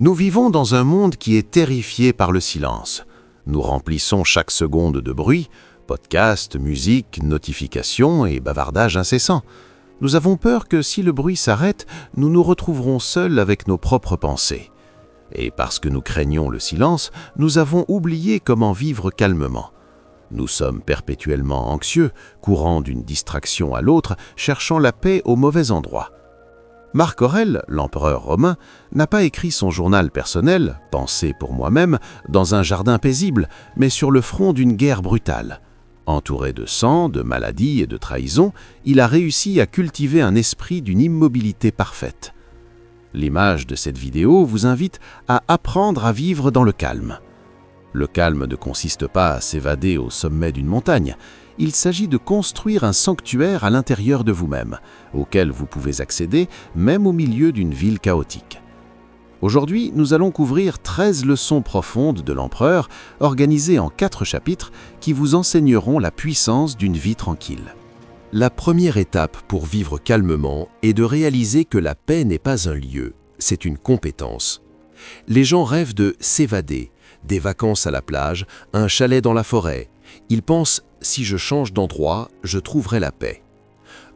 Nous vivons dans un monde qui est terrifié par le silence. Nous remplissons chaque seconde de bruit, podcasts, musique, notifications et bavardages incessants. Nous avons peur que si le bruit s'arrête, nous nous retrouverons seuls avec nos propres pensées. Et parce que nous craignons le silence, nous avons oublié comment vivre calmement. Nous sommes perpétuellement anxieux, courant d'une distraction à l'autre, cherchant la paix au mauvais endroit. Marc Aurèle, l'empereur romain, n'a pas écrit son journal personnel, pensé pour moi-même, dans un jardin paisible, mais sur le front d'une guerre brutale. Entouré de sang, de maladies et de trahisons, il a réussi à cultiver un esprit d'une immobilité parfaite. L'image de cette vidéo vous invite à apprendre à vivre dans le calme. Le calme ne consiste pas à s'évader au sommet d'une montagne. Il s'agit de construire un sanctuaire à l'intérieur de vous-même, auquel vous pouvez accéder même au milieu d'une ville chaotique. Aujourd'hui, nous allons couvrir 13 leçons profondes de l'empereur, organisées en 4 chapitres, qui vous enseigneront la puissance d'une vie tranquille. La première étape pour vivre calmement est de réaliser que la paix n'est pas un lieu, c'est une compétence. Les gens rêvent de s'évader, des vacances à la plage, un chalet dans la forêt. Ils pensent « si je change d'endroit, je trouverai la paix ».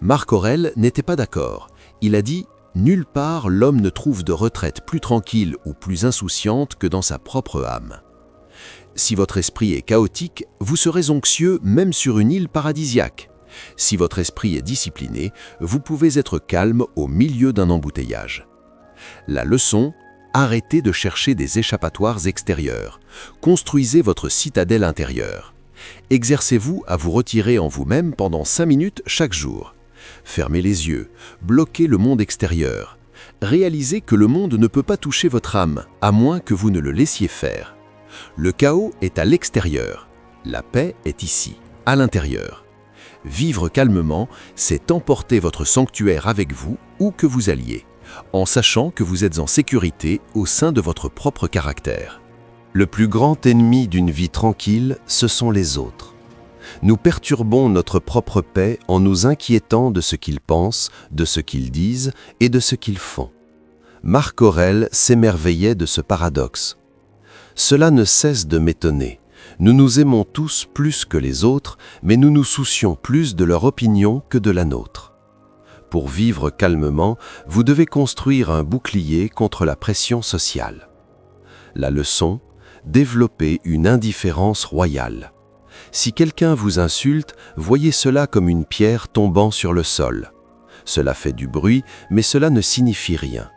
Marc Aurèle n'était pas d'accord. Il a dit « nulle part l'homme ne trouve de retraite plus tranquille ou plus insouciante que dans sa propre âme ». Si votre esprit est chaotique, vous serez anxieux même sur une île paradisiaque. Si votre esprit est discipliné, vous pouvez être calme au milieu d'un embouteillage. La leçon: arrêtez de chercher des échappatoires extérieurs. Construisez votre citadelle intérieure. Exercez-vous à vous retirer en vous-même pendant 5 minutes chaque jour. Fermez les yeux, bloquez le monde extérieur. Réalisez que le monde ne peut pas toucher votre âme, à moins que vous ne le laissiez faire. Le chaos est à l'extérieur. La paix est ici, à l'intérieur. Vivre calmement, c'est emporter votre sanctuaire avec vous où que vous alliez, en sachant que vous êtes en sécurité au sein de votre propre caractère. Le plus grand ennemi d'une vie tranquille, ce sont les autres. Nous perturbons notre propre paix en nous inquiétant de ce qu'ils pensent, de ce qu'ils disent et de ce qu'ils font. Marc Aurèle s'émerveillait de ce paradoxe. Cela ne cesse de m'étonner. Nous nous aimons tous plus que les autres, mais nous nous soucions plus de leur opinion que de la nôtre. Pour vivre calmement, vous devez construire un bouclier contre la pression sociale. La leçon: développer une indifférence royale. Si quelqu'un vous insulte, voyez cela comme une pierre tombant sur le sol. Cela fait du bruit, mais cela ne signifie rien.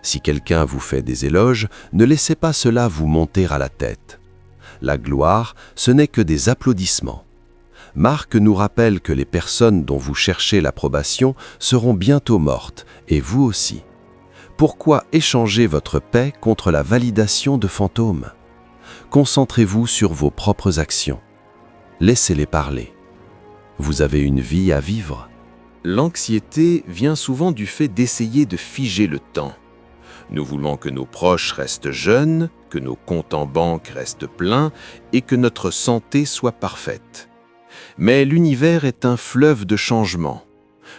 Si quelqu'un vous fait des éloges, ne laissez pas cela vous monter à la tête. La gloire, ce n'est que des applaudissements. Marc nous rappelle que les personnes dont vous cherchez l'approbation seront bientôt mortes, et vous aussi. Pourquoi échanger votre paix contre la validation de fantômes? Concentrez-vous sur vos propres actions. Laissez-les parler. Vous avez une vie à vivre. L'anxiété vient souvent du fait d'essayer de figer le temps. Nous voulons que nos proches restent jeunes, que nos comptes en banque restent pleins et que notre santé soit parfaite. Mais l'univers est un fleuve de changements.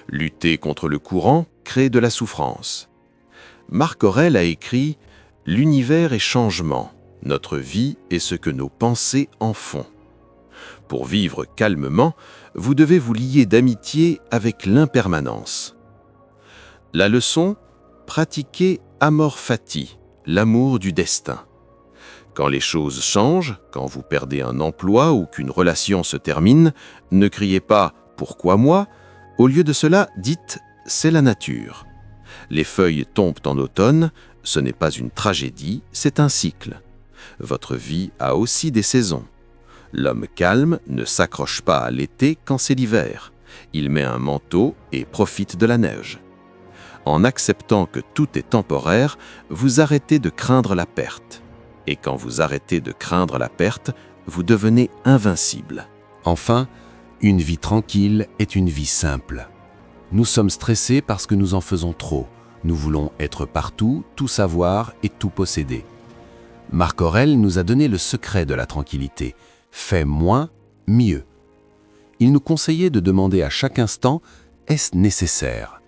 Lutter contre le courant crée de la souffrance. Marc Aurèle a écrit « L'univers est changement, notre vie est ce que nos pensées en font ». Pour vivre calmement, vous devez vous lier d'amitié avec l'impermanence. La leçon: pratiquez amor fati, l'amour du destin. Quand les choses changent, quand vous perdez un emploi ou qu'une relation se termine, ne criez pas « pourquoi moi ?». Au lieu de cela, dites « c'est la nature ». Les feuilles tombent en automne, ce n'est pas une tragédie, c'est un cycle. Votre vie a aussi des saisons. L'homme calme ne s'accroche pas à l'été quand c'est l'hiver. Il met un manteau et profite de la neige. En acceptant que tout est temporaire, vous arrêtez de craindre la perte. Et quand vous arrêtez de craindre la perte, vous devenez invincible. Enfin, une vie tranquille est une vie simple. Nous sommes stressés parce que nous en faisons trop. Nous voulons être partout, tout savoir et tout posséder. Marc Aurèle nous a donné le secret de la tranquillité. Fais moins, mieux. Il nous conseillait de demander à chaque instant « est-ce nécessaire ?»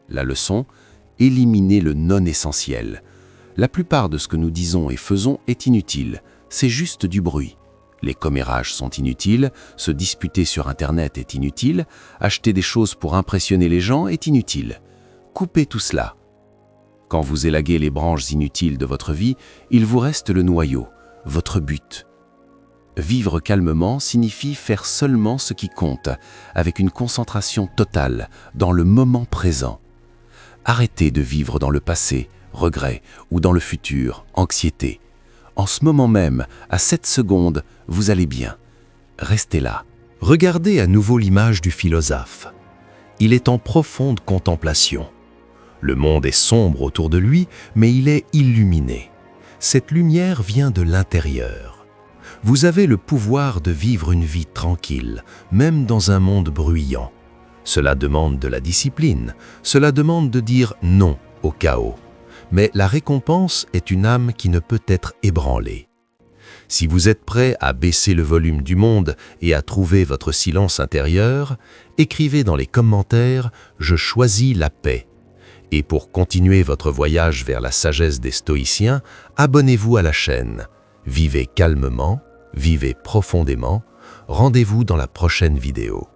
La leçon: éliminez le non essentiel. La plupart de ce que nous disons et faisons est inutile, c'est juste du bruit. Les commérages sont inutiles, se disputer sur Internet est inutile, acheter des choses pour impressionner les gens est inutile. Coupez tout cela. Quand vous élaguez les branches inutiles de votre vie, il vous reste le noyau, votre but. Vivre calmement signifie faire seulement ce qui compte, avec une concentration totale, dans le moment présent. Arrêtez de vivre dans le passé, regret, ou dans le futur, anxiété. En ce moment même, à cette seconde, vous allez bien. Restez là. Regardez à nouveau l'image du philosophe. Il est en profonde contemplation. Le monde est sombre autour de lui, mais il est illuminé. Cette lumière vient de l'intérieur. Vous avez le pouvoir de vivre une vie tranquille, même dans un monde bruyant. Cela demande de la discipline, cela demande de dire non au chaos. Mais la récompense est une âme qui ne peut être ébranlée. Si vous êtes prêt à baisser le volume du monde et à trouver votre silence intérieur, écrivez dans les commentaires « Je choisis la paix ». Et pour continuer votre voyage vers la sagesse des stoïciens, abonnez-vous à la chaîne. Vivez calmement, vivez profondément. Rendez-vous dans la prochaine vidéo.